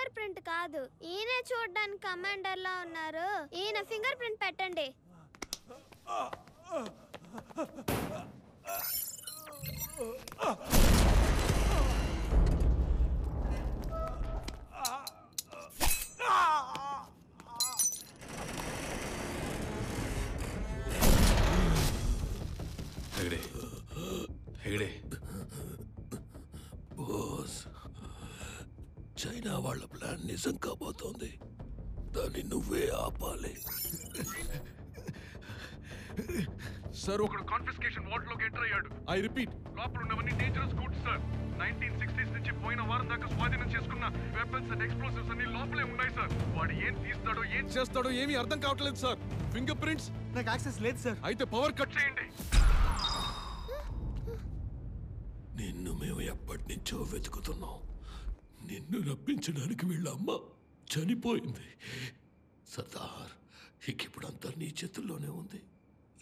Finger print కాదు, ఈయన చూడడానికి కమాండర్ లా ఉన్నారు. ఈయన ఫింగర్ ప్రింట్ పెట్టండి. బాస్, చైనా వాళ్ళ ప్లాన్ నిజం కాబోతోంది. దాన్ని నువ్వే ఆపాలి. సార్ ఒకడు కాన్ఫిస్కేషన్ వార్డ్ లోకి ఎంటర్ అయ్యాడు. ఐ రిపీట్, లోపల ఉన్నవన్నీ డేంజరస్ గూడ్స్ సార్. 1960s నుంచి పోయిన వారం దాకా స్వాధీనం చేసుకున్న వెపన్స్ అండ్ ఎక్స్ప్లోసివ్స్ అన్ని లోపలే ఉన్నాయి సార్. వాడు ఏం తీస్తాడో ఏం చేస్తాడో ఏమీ అర్థం కావట్లేదు సార్. ఫింగర్ ప్రింట్స్ నాకు యాక్సెస్ లేదు సార్. అయితే పవర్ కట్ చేయండి. నిన్ను మేము ఎప్పటి నుంచో వెతుకుతున్నాం. నిన్ను రప్పించడానికి వీళ్ళ అమ్మ చనిపోయింది. సర్దార్, ఇప్పుడంతా నీ చేతుల్లోనే ఉంది.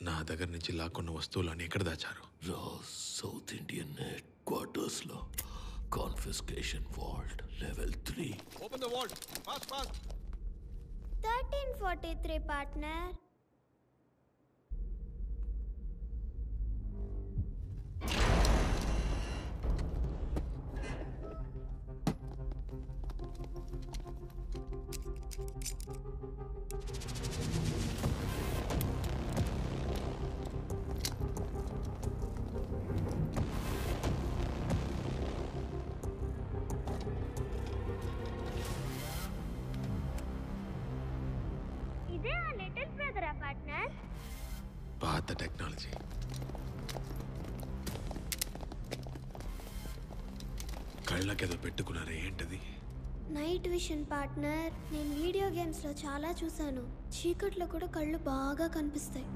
నా దగ్గర నుంచి లాక్కున్న వస్తువులని ఎక్కడ దాచారు? రాస్ సౌత్ ఇండియన్ హెడ్ క్వార్టర్స్ లో confiscation vault level 3. Open the vault fast fast. 1343 partner. ఇదే ఆ లిటిల్ బ్రదర్ పార్ట్నర్. పాత టెక్నాలజీ. కళ్ళకేదో పెట్టుకున్నారే, ఏంటది? Night vision partner. నేను వీడియో గేమ్స్ లో చాలా చూసాను. చీకట్లో కూడా కళ్ళు బాగా కనిపిస్తాయి.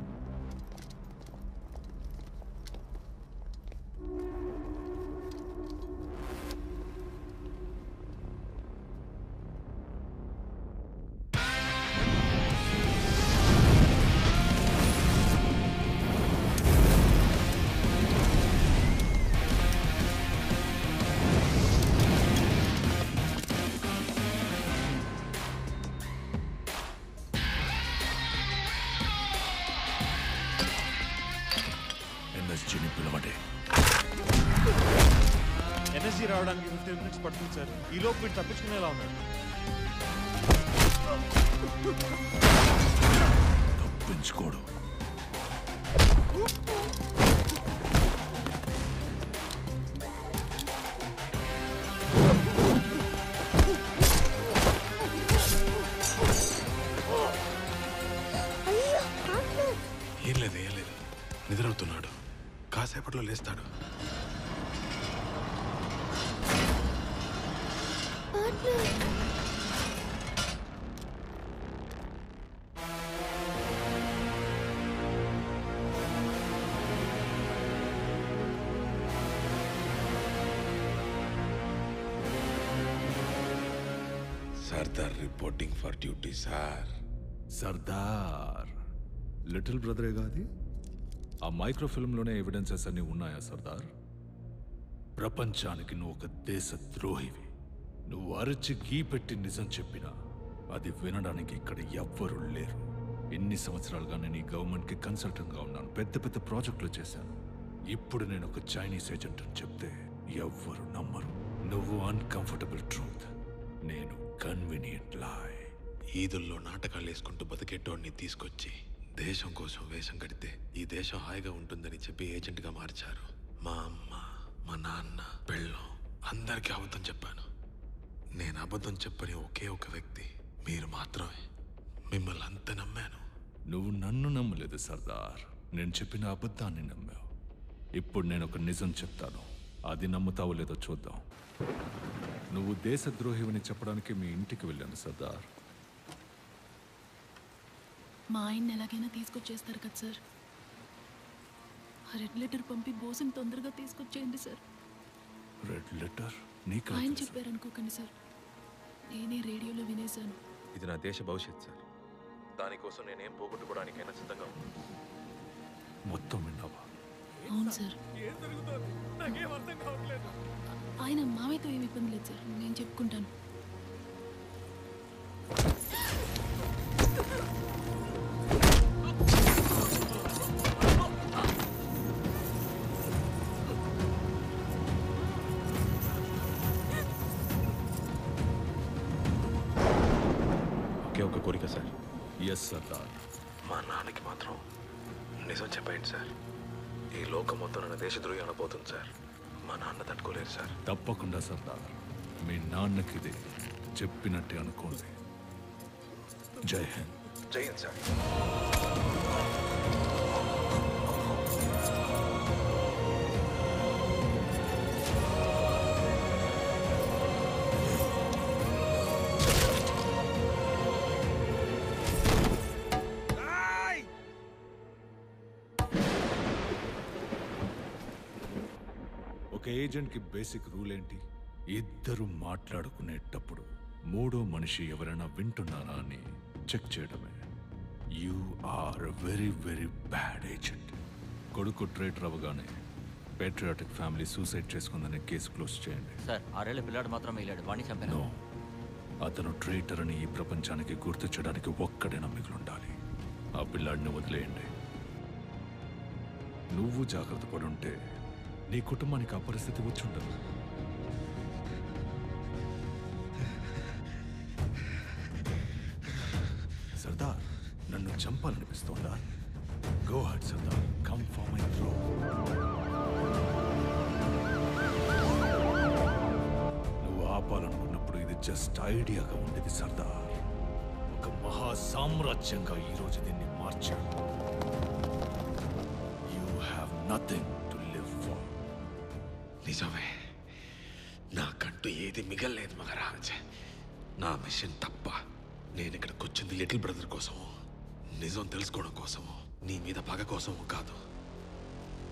ఎన్ఎస్జీని పిలవండి. ఎన్ఎస్జీ రావడానికి 15 minutes పడుతుంది సార్. ఈ లోపు వీడు తప్పించుకునేలా ఉన్నాడు. తప్పించుకోడు. ఏం లేదు, ఏం లేదు. నిద్రవుతున్నాడు. కాసేపట్లో లేస్తాడు. Sardar reporting for duty sir. Sardar, little బ్రదరే కాదు. ఆ మైక్రోఫిల్మ్లోనే ఎవిడెన్సెస్ అన్నీ ఉన్నాయా సర్దార్? ప్రపంచానికి నువ్వు ఒక దేశ ద్రోహివి. నువ్వు అరచి గీ పెట్టి నిజం చెప్పినా అది వినడానికి ఇక్కడ ఎవ్వరూ లేరు. ఎన్ని సంవత్సరాలుగా నేను ఈ గవర్నమెంట్కి కన్సల్టెంట్గా ఉన్నాను. పెద్ద పెద్ద ప్రాజెక్టులు చేశాను. ఇప్పుడు నేను ఒక చైనీస్ ఏజెంట్ అని చెప్తే ఎవ్వరు నమ్మరు. నువ్వు అన్కంఫర్టబుల్ ట్రూత్, నేను కన్వీనియంట్ లాయ్. ఈదుల్లో నాటకాలు వేసుకుంటూ బతికేటోడిని తీసుకొచ్చి దేశం కోసం వేషం కడితే ఈ దేశం హాయిగా ఉంటుందని చెప్పి ఏజెంట్గా మార్చారు. మా అమ్మ, మా నాన్న, పెళ్ళం అందరికీ అబద్ధం చెప్పాను. నేను అబద్ధం చెప్పని ఒకే ఒక వ్యక్తి మీరు మాత్రమే. మిమ్మల్ని అంత నమ్మాను. నువ్వు నన్ను నమ్మలేదు సర్దార్, నేను చెప్పిన అబద్ధాన్ని నమ్మావు. ఇప్పుడు నేను ఒక నిజం చెప్తాను, అది నమ్ముతావో లేదో చూద్దాం. నువ్వు దేశద్రోహివని చెప్పడానికి మీ ఇంటికి వెళ్ళాను సర్దార్. మా ఆయన్ని ఎలాగైనా తీసుకొచ్చేస్తారు కదా సార్. ఆ రెడ్ లెటర్ పంపి బోసుని తొందరగా తీసుకొచ్చేయండి సార్. రెడ్ లెటర్ నీకు ఆయన చెప్పారనుకోకండి సార్, నేనే రేడియోలో వినేశాను. ఇది నా దేశ భవిష్యత్ సార్. దానికోసం నేనేం పోగొట్టుకోవడానికైనా సిద్ధంగా ఉన్నాను. మొత్తం విన్నావా? అవును సార్. ఏం జరుగుతుంది? నాకేం అర్థం కావట్లేదు. ఆయన మావయ్యతో ఏమి ఇబ్బంది లేదు సార్, నేను చెప్పుకుంటాను. కోరిక సార్. ఎస్ సర్దార్. మా నాన్నకి మాత్రం నిజం చెప్పండి సార్. ఈ లోకం మొత్తం నన్ను దేశద్రోహి అనబోతుంది సార్. మా నాన్న తట్టుకోలేరు సార్. తప్పకుండా సర్దార్, మీ నాన్నకి ఇది చెప్పినట్టే అనుకోండి. జై హింద్. జై హింద్ సార్. ఒక ఏజెంట్కి బేసిక్ రూల్ ఏంటి? ఇద్దరు మాట్లాడుకునేటప్పుడు మూడో మనిషి ఎవరైనా వింటున్నారా అని చెక్ చేయడమే. You are very very bad agent. కొడుకు ట్రేటర్ అవ్వగానే పేట్రియాటిక్ ఫ్యామిలీ సూసైడ్ చేసుకుందని కేసు క్లోజ్ చేయండి. సార్ 6 ఏళ్ల పిల్లాడు మాత్రం వెళ్ళాడు, వాడిని చంపాను. నో, అతను ట్రేటర్ అని ఈ ప్రపంచానికి గుర్తించడానికి ఒక్కడైనా మిగులుండాలి. ఆ పిల్లాడిని వదిలేయండి. నువ్వు జాగ్రత్త పడుంటే నీ కుటుంబానికి ఆ పరిస్థితి వచ్చి ఉండదు. సర్దార్, నన్ను చంపాలనిపిస్తోందా? Go ahead Sardar, come for my throw. నువ్వు ఆపాలనుకున్నప్పుడు ఇది జస్ట్ ఐడియాగా ఉండేది సర్దార్. ఒక మహా సామ్రాజ్యంగా ఈరోజు దీన్ని మార్చాను. You have nothing to live for. నిజమే, నాకంటూ ఏది మిగల్లేదు మహారాజ్. నా మిషన్ తప్ప. నేను ఇక్కడికి వచ్చింది లిటిల్ బ్రదర్ కోసము, నిజం తెలుసుకోవడం కోసము, నీ మీద పగ కోసము కాదు.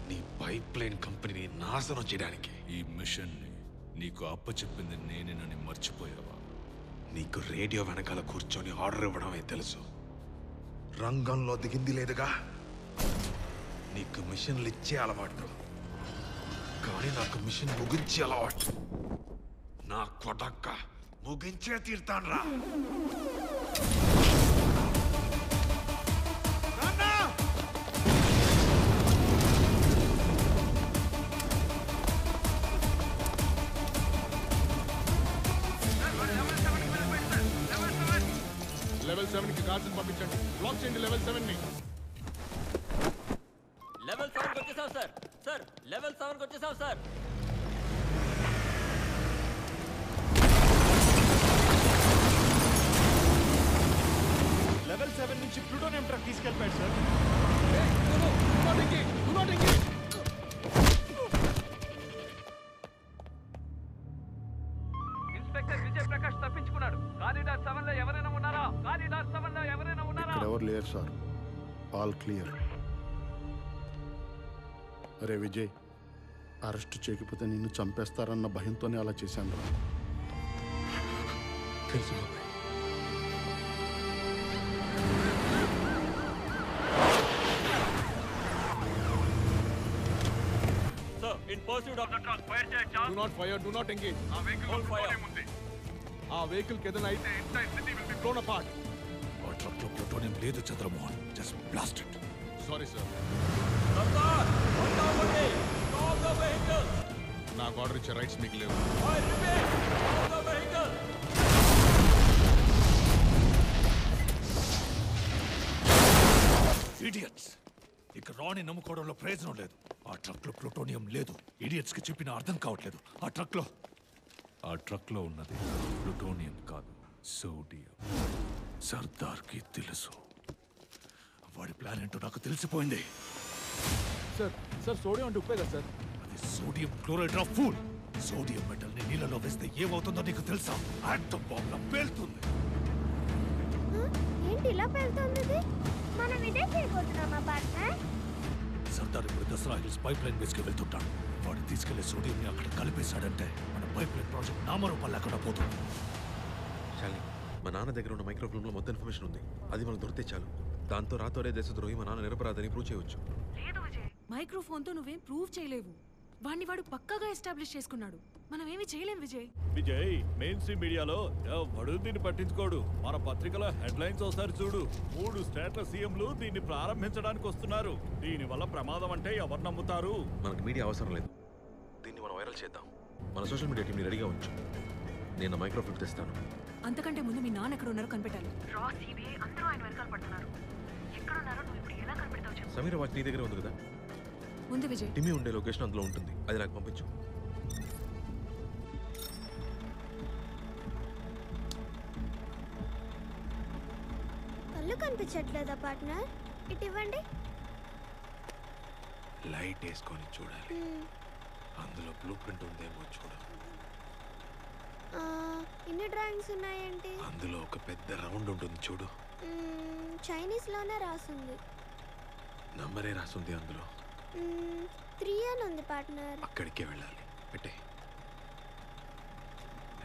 నీ పైప్ లైన్ కంపెనీని నాశనం చేయడానికి. ఈ మిషన్ని నీకు అప్పచెప్పింది నేనేనని మర్చిపోయావా? నీకు రేడియో వెనకాల కూర్చొని ఆర్డర్ ఇవ్వడమే తెలుసు, రంగంలో దిగింది లేదుగా. నీకు మిషన్లు ఇచ్చే అలవాటు, కానీ నాకు మిషన్ ముగించే అలవాటు. నా కొడక్క ముగించే తీర్తాను రా. లెవెల్ 7 కి గార్డ్స్ పంపించండి. బ్లాక్ చేయండి లెవెల్ 7 ని. లెవెల్ 7 వచ్చేసాం సార్. సార్ లెవెల్ 7 వచ్చేసాం సార్. లెవెల్ 7 నుంచి ప్లూటోనియం ట్రక్ తీసుకెళ్ళిపోయాడు సార్. ఇన్స్పెక్టర్ విజయ్ ప్రకాష్ తప్పించుకున్నాడు. కారిడార్ 7 లో ఎవరైనా ఉన్నారా? కారిడార్ 7 లో ఎవరైనా ఉన్నారా? ఎవరు లేరు సార్, ఆల్ క్లియర్. అరే విజయ్, అరెస్ట్ చేయకపోతే నిన్ను చంపేస్తారన్న భయంతోనే అలా చేశాను రా. తెలుసు. Sir in pursuit of the truck fire చేయొచ్చా? Do not fire, do not engage. ఆ వెహికల్ Hold fire. ఉంది. ఆ వెహికల్ కి ఏదైనా అయితే entire city will be blown apart. ఆ ట్రక్లో ప్లూటోనియం లేదు Chandramohan. Just blast it. Sorry sir. Sardar వండవండి. Stop the vehicle. నాకు ఆర్డర్ ఇచ్చే రైట్స్ మీకు లేవు. I repeat, stop the vehicle. Idiots, ఇక రాణి నమ్ముకోవడంలో ప్రయోజనం లేదు. ఆ ట్రక్లో ప్లూటోనియం లేదు. ఇడియట్స్కి చెప్పిన అర్థం కావట్లేదు. ఆ ట్రక్లో ఉన్నది ప్లూటోనియం కాదు, సోడియం. సర్దార్కి తెలుసు. వాడి ప్లాన్ ఏంటో నాకు తెలిసిపోయింది. సార్ సోడియం అంటే ఉప్పే కదా సార్? అది sodium chloride of full. Sodium metal ని నీళ్ళలో వేస్తే ఏమవుతుందో నీకు తెలుసా? ఆటం బాంబ్ పేలుతుంది. ఏంటి ఇలా వెళ్తుంది ఇది? మనం ఇదే చేయబోతున్నామా పార్ట్నర్? సర్దార్ ఇప్పుడు దసరా హిల్స్ పైప్ లైన్ వేసుకు వెళ్తుంటాడు. వాడు తీసుకెళ్లే సోడియం ని అక్కడ కలిపేశాడంటే మన పైప్ లైన్ ప్రాజెక్ట్ నామరూపం లేకుండా పోతుంది. చాలి, మా నాన్న దగ్గర ఉన్న మైక్రోఫిల్మ్ లో మొత్తం ఇన్ఫర్మేషన్ ఉంది. అది మనకు దొరికితే చాలు. దాంతో రాతోరే దేశద్రోహి మా నాన్న నిరపరాధని ప్రూవ్ చేయవచ్చు. మైక్రోఫోన్ తో నువ్వేం ప్రూవ్ చేయలేవు. వాడిని వాడు పక్కాగా ఎస్టాబ్లిష్ చేసుకున్నాడు. మనం ఏమీ చేయలేం విజయ్. విజయ్, మెయిన్ స్ట్రీమ్ మీడియాలో ఎవడు దీన్ని పట్టించుకోడు. మన పత్రికలో హెడ్లైన్స్ ఒకసారి చూడు. 3 స్టేట్ల సీఎంలు దీన్ని ప్రారంభించడానికి వస్తున్నారు. దీని వల్ల ప్రమాదం అంటే ఎవరు నమ్ముతారు? మనకు మీడియా అవసరం లేదు. దీన్ని మనం వైరల్ చేద్దాం. మన సోషల్ మీడియా టీంని రెడీగా ఉంచు. నేను మైక్రోఫిల్మ్ తెస్తాను. అంతకంటే ముందు మీ నాన్న ఎక్కడ ఉన్నారో కనిపెట్టాలి. రా సిబిఐ అందరూ ఆయన వెనకాల పడుతున్నారు. ఎక్కడ ఉన్నారో నువ్వు ఇప్పుడు ఎలా కనిపెడతావు చెప్పు. సమీర వాచ్ నీ దగ్గర ఉంది కదా? ఉంది విజయ్. టిమ్మి ఉండే లొకేషన్ అందులో ఉంటుంది, అది నాకు పంపించు. కళ్ళు కనిపించట్లేదా పార్ట్నర్? ఇటు ఇవ్వండి. లైట్ వేసుకొని చూడాలి, అందులో బ్లూ ప్రింట్ ఉందేమో చూడు. ఇన్ని డ్రాయింగ్స్ ఉన్నాయేంటి? అందులో ఒక పెద్ద రౌండ్ ఉంటుంది చూడు. చైనీస్ లోనే రాసుంది. నంబరే రాసుంది అందులో. 3 అని ఉంది పార్ట్నర్. అక్కడికే వెళ్ళాలి. పెట్టే.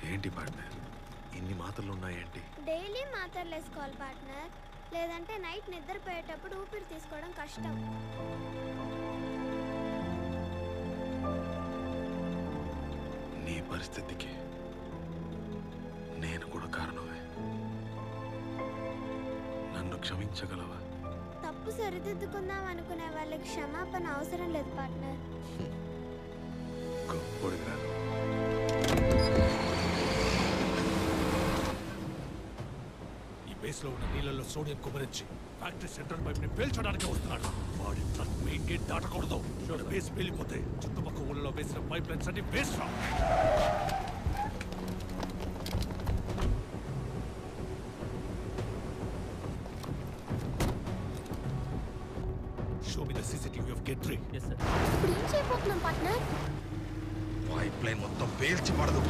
ఏంటి పార్ట్నర్, ఇన్ని మాత్రలు ఉన్నాయేంటి? డైలీ మాత్రలు వేసుకోవాలి పార్ట్నర్, లేదంటే నైట్ నిద్రపోయేటప్పుడు ఊపిరి తీసుకోవడం కష్టం. నీ పరిస్థితికి నేను కూడా కారణమే. నన్ను క్షమించగలవా? తప్పు సరిదిద్దుకుందాం అనుకునే వాళ్ళకి క్షమాపణ అవసరం లేదు పార్ట్నర్. గొప్పడికి రాదు. ఈ బేస్లో ఉన్న నీళ్ళలో సోడియం కుమరించి ఫ్యాక్టరీ సెంట్రల్ పైప్ ని పేల్చడానికి వస్తున్నాడు. వాడి ట్రక్ మెయిన్ గేట్ దాటకూడదు. బేస్ పేలిపోతే చుట్టుపక్కల ఊళ్ళలో వేసిన పైప్ లైన్స్ అన్ని వేస్ట్ రా. Show me the CCTV of Gate 3. Yes, sir. ఇప్పుడు ఏం చేయబోతున్నాం పార్ట్నర్? పైప్ లైన్ మొత్తం పేల్చి పడదు.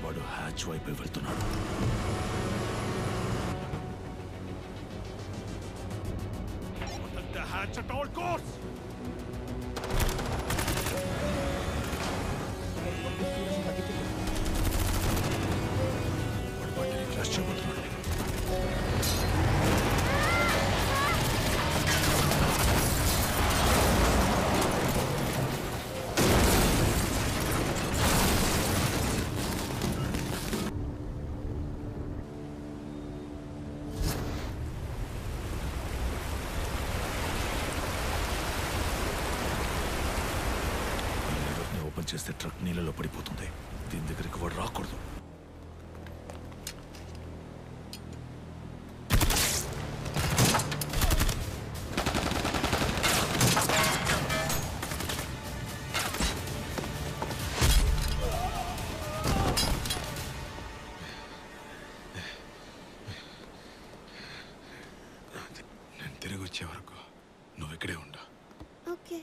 వాడు హ్యాచ్ వైపు వెళ్తున్నాడు. Protect the hatch at all costs. Open చేస్తే ట్రక్ నీళ్ళలో పడిపోతుంది. దీని దగ్గరికి వాడు రాకూడదు. నేను తిరిగి వచ్చే వరకు నువ్వు ఇక్కడే ఉండు. ఓకే.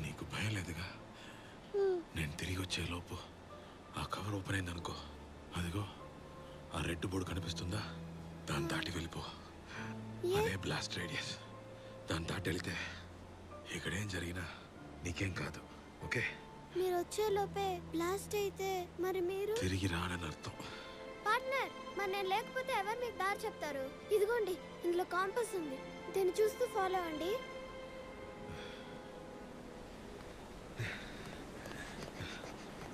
నీకు భయం లేదుగా? నేను తిరిగి వచ్చే లోపు ఆ కవర్ ఓపెన్ అయిందనుకో, అదిగో ఆ రెడ్ బోర్డు కనిపిస్తుందా, దాన్ని దాటి వెళ్ళిపో. అదే బ్లాస్ట్ రేడియస్. దాన్ని దాటి వెళ్తే ఇక్కడేం జరిగినా నీకేం కాదు. ఓకే? మీరు వచ్చే లోపే బ్లాస్ట్ అయితే మరి మీరు తిరిగి రానని అర్థం. పార్ట్నర్, మరి నేను లేకపోతే ఎవరు మీకు దారి చెప్తారు? ఇదిగోండి, ఇందులో కాంపస్ ఉంది. దీన్ని చూస్తూ ఫాలో అవ్వండి.